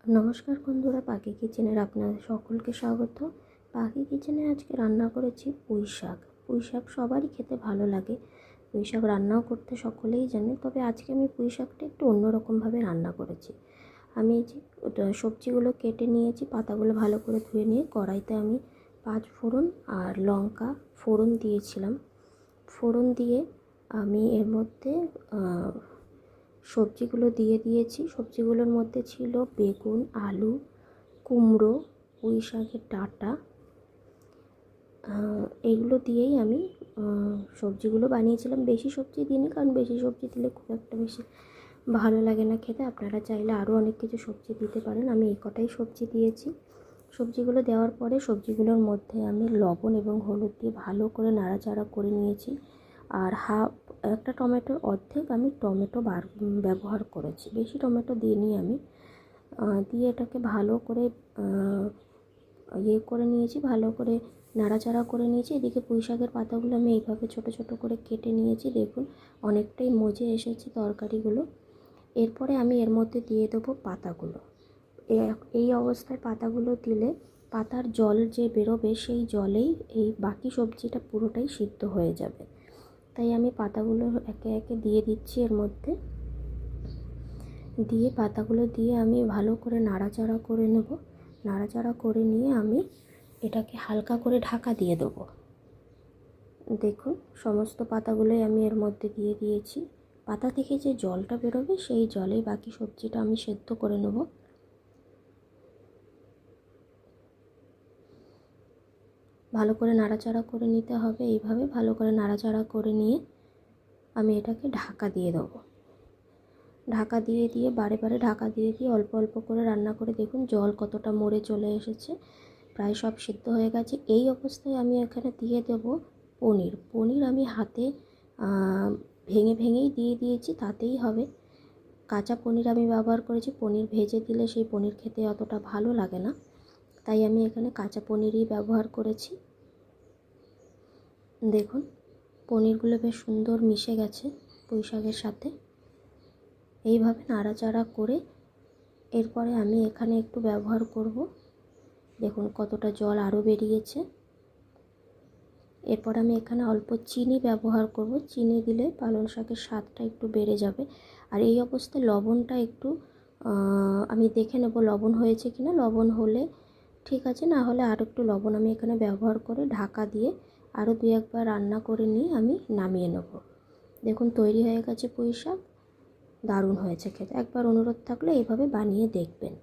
নমস্কার বন্ধুরা, পাখি কিচেনের আপনাদের সকলকে স্বাগত। পাখি কিচেনে আজকে রান্না করেছি পুঁই শাক। পুঁই শাক সবারই খেতে ভালো লাগে, পুঁই শাক রান্নাও করতে সকলেই জানে। তবে আজকে আমি পুঁই শাকটা একটু অন্যরকমভাবে রান্না করেছি। আমি এই যে সবজিগুলো কেটে নিয়েছি, পাতাগুলো ভালো করে ধুয়ে নিয়ে কড়াইতে আমি 5 ফোড়ন আর লঙ্কা ফোড়ন দিয়েছিলাম। ফোড়ন দিয়ে আমি এর মধ্যে সবজিগুলো দিয়ে দিয়েছি। সবজিগুলোর মধ্যে ছিল বেগুন, আলু, কুমড়ো, পুঁই শাকের ডাঁটা। এগুলো দিয়েই আমি সবজিগুলো বানিয়েছিলাম। বেশি সবজি দিইনি, কারণ বেশি সবজি দিলে খুব একটা বেশি ভালো লাগে না খেতে। আপনারা চাইলে আরও অনেক কিছু সবজি দিতে পারেন, আমি এই কটাই সবজি দিয়েছি। সবজিগুলো দেওয়ার পরে সবজিগুলোর মধ্যে আমি লবণ এবং হলুদ দিয়ে ভালো করে নাড়াচাড়া করে নিয়েছি। আর একটা টমেটোর অর্ধেক আমি টমেটো ব্যবহার করেছি, বেশি টমেটো দিইনি আমি। দিয়ে এটাকে ভালো করে করে নিয়েছি, ভালো করে নাড়াচাড়া করে নিয়েছি। এদিকে পুঁই শাকের পাতাগুলো আমি এইভাবে ছোট ছোট করে কেটে নিয়েছি। দেখুন অনেকটাই মজে এসেছে তরকারিগুলো। এরপরে আমি এর মধ্যে দিয়ে দেবো পাতাগুলো। এই অবস্থায় পাতাগুলো দিলে পাতার জল যে বেরোবে, সেই জলেই এই বাকি সবজিটা পুরোটাই সিদ্ধ হয়ে যাবে। তাই আমি পাতাগুলো একে একে দিয়ে দিচ্ছি এর মধ্যে। দিয়ে পাতাগুলো দিয়ে আমি ভালো করে নাড়াচাড়া করে নেব। নাড়াচাড়া করে নিয়ে আমি এটাকে হালকা করে ঢাকা দিয়ে দেবো। দেখুন সমস্ত পাতাগুলোই আমি এর মধ্যে দিয়ে দিয়েছি। পাতা থেকে যে জলটা বেরোবে, সেই জলেই বাকি সবজিটা আমি সেদ্ধ করে নেব। ভালো করে নাড়াচাড়া করে নিতে হবে। এইভাবে ভালো করে নাড়াচাড়া করে নিয়ে আমি এটাকে ঢাকা দিয়ে দেবো। ঢাকা দিয়ে দিয়ে বারে বারে ঢাকা দিয়ে দিয়ে অল্প অল্প করে রান্না করে দেখুন জল কতটা মরে চলে এসেছে, প্রায় সব সিদ্ধ হয়ে গেছে। এই অবস্থায় আমি এখানে দিয়ে দেব পনির। পনির আমি হাতে ভেঙে ভেঙেই দিয়ে দিয়েছি, তাতেই হবে। কাঁচা পনির আমি ব্যবহার করেছি, পনির ভেজে দিলে সেই পনির খেতে অতটা ভালো লাগে না, তাই আমি এখানে কাঁচা পনিরই ব্যবহার করেছি। দেখুন পনিরগুলো বেশ সুন্দর মিশে গেছে পুঁই শাকের সাথে। এইভাবে নাড়াচাড়া করে এরপরে আমি এখানে একটু ব্যবহার করব, দেখুন কতটা জল আরও বেরিয়েছে। এরপর আমি এখানে অল্প চিনি ব্যবহার করব। চিনি দিলে পালং শাকের স্বাদটা একটু বেড়ে যাবে। আর এই অবস্থায় লবণটা একটু আমি দেখে নেব লবণ হয়েছে কিনা। লবণ হলে ঠিক আছে, না হলে আর একটু লবণ আমি এখানে ব্যবহার করে ঢাকা দিয়ে আরও 2-1 বার রান্না করে নিয়ে আমি নামিয়ে নেব। দেখুন তৈরি হয়ে গেছে পুঁই শাক, দারুণ হয়েছে খেতে। একবার অনুরোধ থাকলে এইভাবে বানিয়ে দেখবেন।